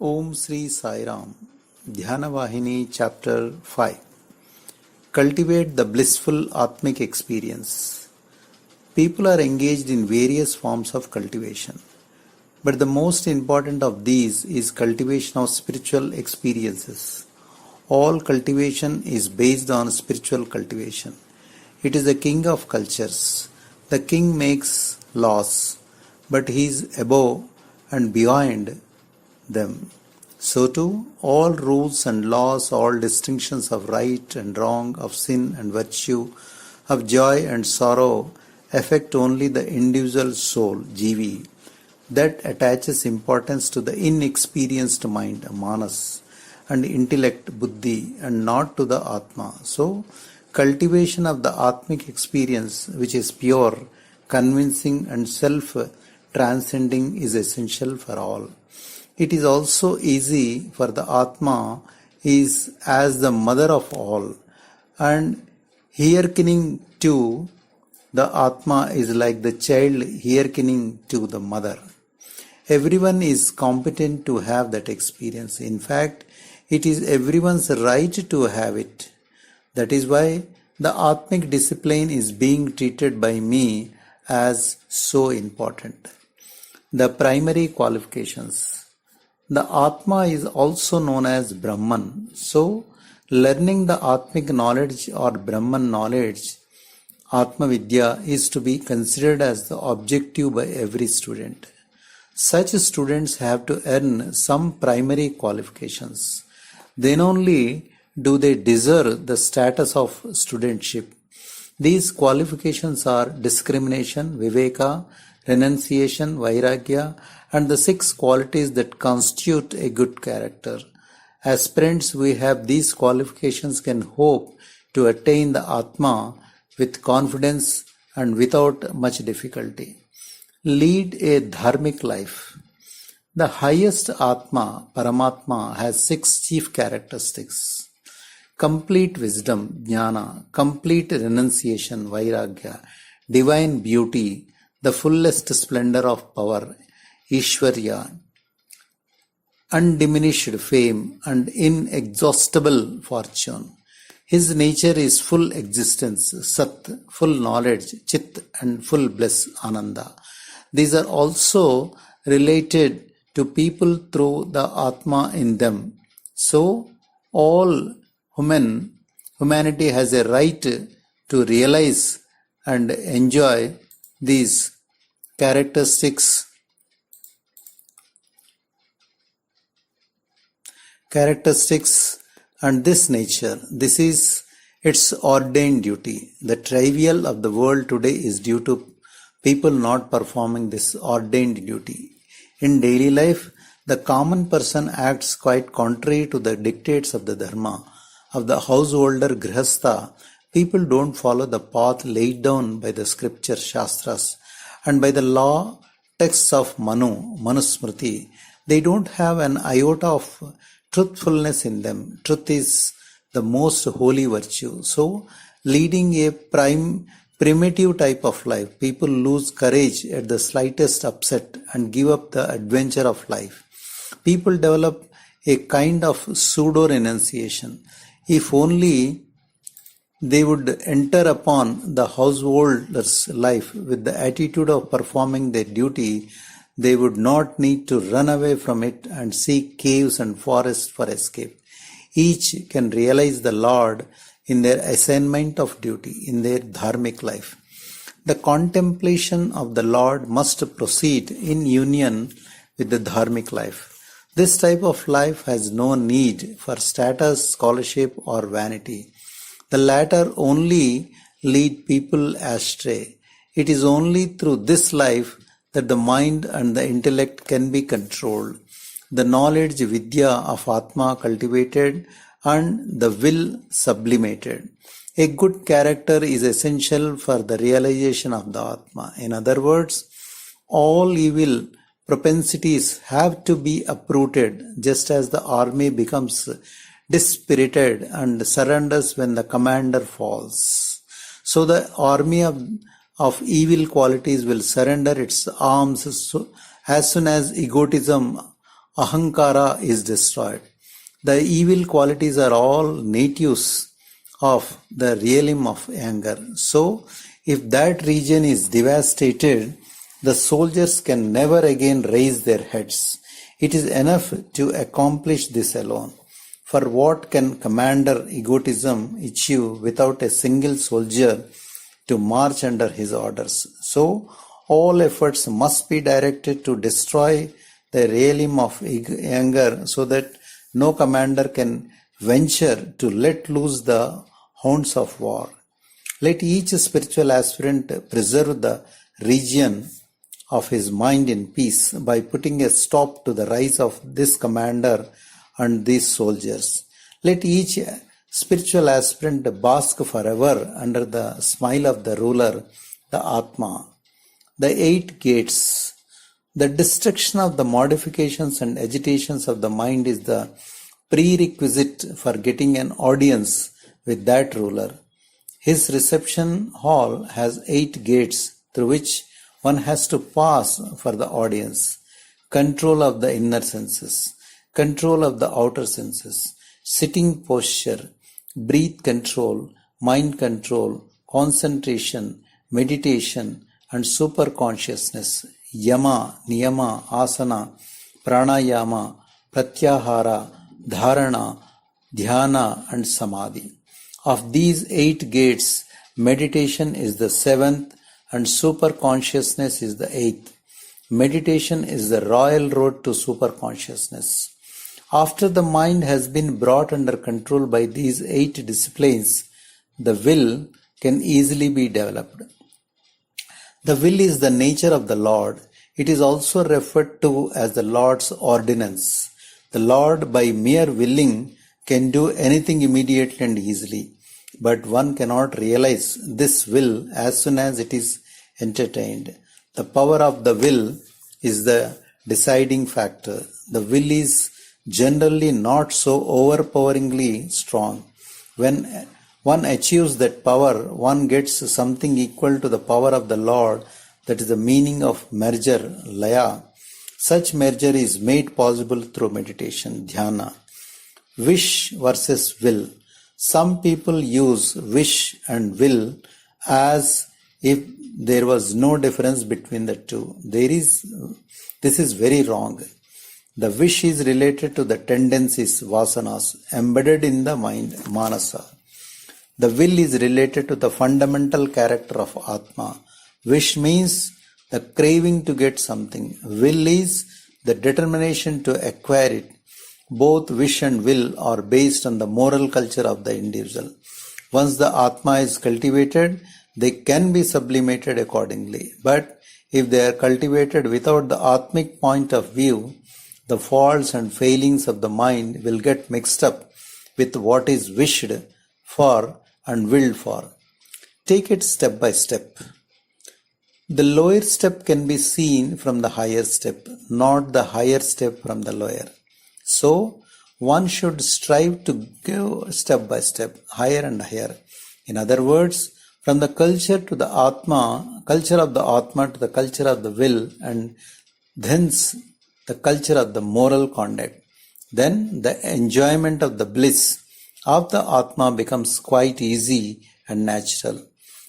Om Sri Sai Ram. Dhyana Vahini Chapter 5. Cultivate the blissful Atmic experience. People are engaged in various forms of cultivation, but the most important of these is cultivation of spiritual experiences. All cultivation is based on spiritual cultivation. It is the king of cultures. The king makes laws, but he is above and beyond them. So too, all rules and laws, all distinctions of right and wrong, of sin and virtue, of joy and sorrow, affect only the individual soul, jivi, that attaches importance to the inexperienced mind, manas, and intellect, buddhi, and not to the atma. So, cultivation of the atmic experience, which is pure, convincing, and self-transcending, is essential for all. It is also easy for the Atma is as the mother of all, and hearkening to the Atma is like the child hearkening to the mother. Everyone is competent to have that experience. In fact, it is everyone's right to have it. That is why the Atmic discipline is being treated by me as so important. The primary qualifications. The Atma is also known as Brahman. So, learning the Atmic knowledge or Brahman knowledge, Atma Vidya, is to be considered as the objective by every student. Such students have to earn some primary qualifications. Then only do they deserve the status of studentship. These qualifications are discrimination, viveka, renunciation, vairagya, and the 6 qualities that constitute a good character. Aspirants who have these qualifications can hope to attain the Atma with confidence and without much difficulty. Lead a dharmic life. The highest Atma, Paramatma, has 6 chief characteristics. Complete wisdom, Dhyana, complete renunciation, Vairagya, divine beauty, the fullest splendor of power, Ishwarya, undiminished fame and inexhaustible fortune. His nature is full existence, Sat, full knowledge, Chit, and full bliss, Ananda. These are also related to people through the Atma in them. So, all humanity has a right to realize and enjoy these characteristics and this nature. This is its ordained duty. The trivial of the world today is due to people not performing this ordained duty. In daily life, the common person acts quite contrary to the dictates of the dharma. Of the householder grihastha, people don't follow the path laid down by the scripture shastras and by the law texts of Manusmriti. They don't have an iota of truthfulness in them. Truth is the most holy virtue. So, leading a primitive type of life, people lose courage at the slightest upset and give up the adventure of life. People develop a kind of pseudo-renunciation. If only they would enter upon the householder's life with the attitude of performing their duty, they would not need to run away from it and seek caves and forests for escape. Each can realize the Lord in their assignment of duty, in their dharmic life. The contemplation of the Lord must proceed in union with the dharmic life. This type of life has no need for status, scholarship, or vanity. The latter only lead people astray. It is only through this life that the mind and the intellect can be controlled, the knowledge vidya of Atma cultivated, and the will sublimated. A good character is essential for the realization of the Atma. In other words, all evil propensities have to be uprooted, just as the army becomes dispirited and surrenders when the commander falls. So the army of evil qualities will surrender its arms as soon as egotism Ahankara is destroyed. The evil qualities are all natives of the realm of anger. So, if that region is devastated, the soldiers can never again raise their heads. It is enough to accomplish this alone. For what can commander egotism achieve without a single soldier to march under his orders? So, all efforts must be directed to destroy the realm of anger so that no commander can venture to let loose the hounds of war. Let each spiritual aspirant preserve the region of his mind in peace by putting a stop to the rise of this commander and these soldiers. Let each spiritual aspirant bask forever under the smile of the ruler, the Atma. The 8 gates. The destruction of the modifications and agitations of the mind is the prerequisite for getting an audience with that ruler. His reception hall has 8 gates through which one has to pass for the audience. Control of the inner senses, control of the outer senses, sitting posture, breath control, mind control, concentration, meditation, and super consciousness, yama, niyama, asana, pranayama, pratyahara, dharana, dhyana, and samadhi. Of these 8 gates, meditation is the 7th and super consciousness is the 8th. Meditation is the royal road to super consciousness. After the mind has been brought under control by these 8 disciplines, the will can easily be developed. The will is the nature of the Lord. It is also referred to as the Lord's ordinance. The Lord, by mere willing, can do anything immediately and easily, but one cannot realize this will as soon as it is entertained. The power of the will is the deciding factor. The will is generally not so overpoweringly strong. When one achieves that power, one gets something equal to the power of the Lord. That is the meaning of merger, laya. Such merger is made possible through meditation, dhyana. Wish versus will. Some people use wish and will as if there was no difference between the two. This is very wrong. The wish is related to the tendencies, vasanas, embedded in the mind, manasa. The will is related to the fundamental character of Atma. Wish means the craving to get something. Will is the determination to acquire it. Both wish and will are based on the moral culture of the individual. Once the Atma is cultivated, they can be sublimated accordingly. But if they are cultivated without the Atmic point of view, the faults and failings of the mind will get mixed up with what is wished for and willed for. Take it step by step. The lower step can be seen from the higher step, not the higher step from the lower. So, one should strive to go step by step, higher and higher. In other words, from the culture to the Atma, culture of the Atma to the culture of the will, and thence the culture of the moral conduct. Then the enjoyment of the bliss of the Atma becomes quite easy and natural.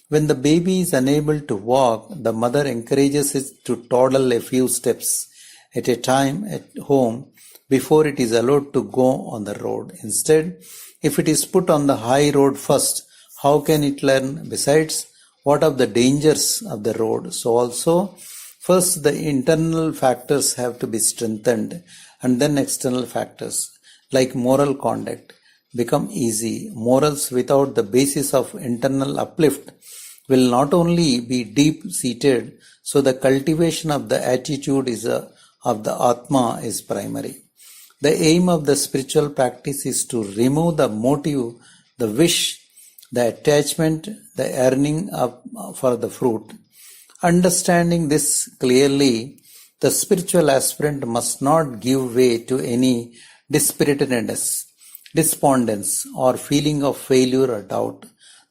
When the baby is unable to walk, the mother encourages it to toddle a few steps at a time at home before it is allowed to go on the road. Instead, if it is put on the high road first, how can it learn? Besides, what of the dangers of the road? So also, first the internal factors have to be strengthened and then external factors like moral conduct become easy. Morals without the basis of internal uplift will not only be deep-seated, so the cultivation of the attitude of the Atma is primary. The aim of the spiritual practice is to remove the motive, the wish, the attachment, the yearning for the fruit. Understanding this clearly, the spiritual aspirant must not give way to any dispiritedness, despondence, or feeling of failure or doubt.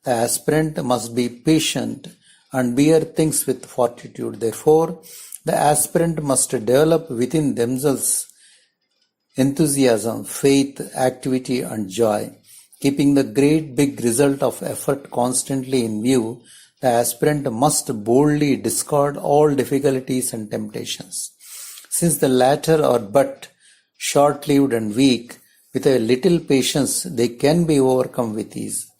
The aspirant must be patient and bear things with fortitude. Therefore, the aspirant must develop within themselves enthusiasm, faith, activity, and joy. Keeping the great big result of effort constantly in view, the aspirant must boldly discard all difficulties and temptations. Since the latter are but short-lived and weak, with a little patience they can be overcome with ease.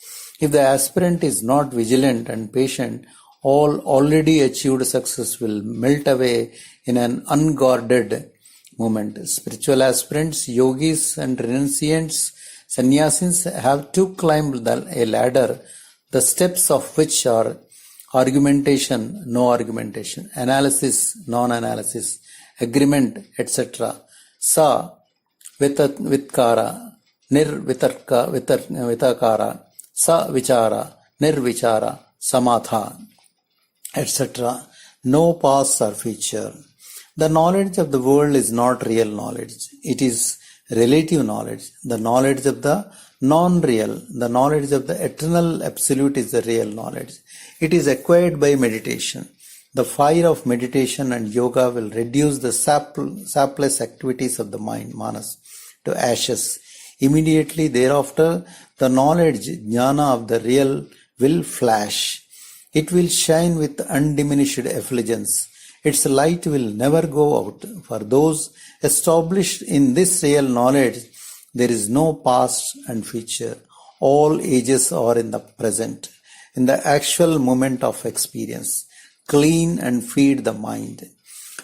If the aspirant is not vigilant and patient, all already achieved success will melt away in an unguarded moment. Spiritual aspirants, yogis, and renunciants, sannyasins have to climb a ladder, the steps of which are argumentation, no argumentation, analysis, non-analysis, agreement, etc. Sa vitkara, vitakara, sa vichara, nirvichara, samatha, etc. No past or future. The knowledge of the world is not real knowledge. It is relative knowledge. The knowledge of the non-real, the knowledge of the eternal absolute is the real knowledge. It is acquired by meditation. The fire of meditation and yoga will reduce the sapless activities of the mind, manas, to ashes. Immediately thereafter, the knowledge, jnana of the real will flash. It will shine with undiminished effulgence. Its light will never go out. For those established in this real knowledge, there is no past and future. All ages are in the present, in the actual moment of experience. Clean and feed the mind.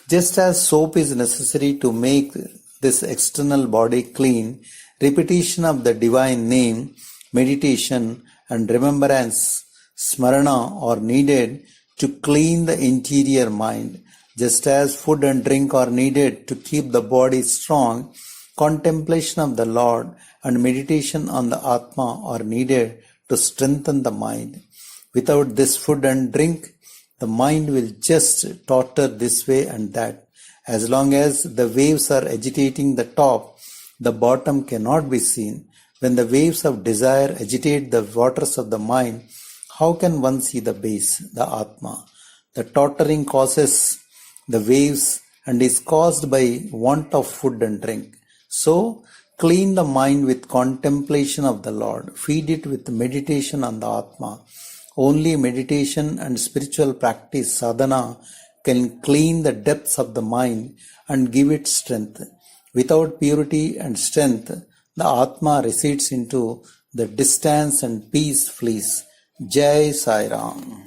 Just as soap is necessary to make this external body clean, repetition of the divine name, meditation, and remembrance, smarana, are needed to clean the interior mind. Just as food and drink are needed to keep the body strong, contemplation of the Lord and meditation on the Atma are needed to strengthen the mind. Without this food and drink, the mind will just totter this way and that. As long as the waves are agitating the top, the bottom cannot be seen. When the waves of desire agitate the waters of the mind, how can one see the base, the Atma? The tottering causes the waves and is caused by want of food and drink. So, clean the mind with contemplation of the Lord. Feed it with meditation on the Atma. Only meditation and spiritual practice, sadhana, can clean the depths of the mind and give it strength. Without purity and strength, the Atma recedes into the distance and peace flees. Jai Sai Ram.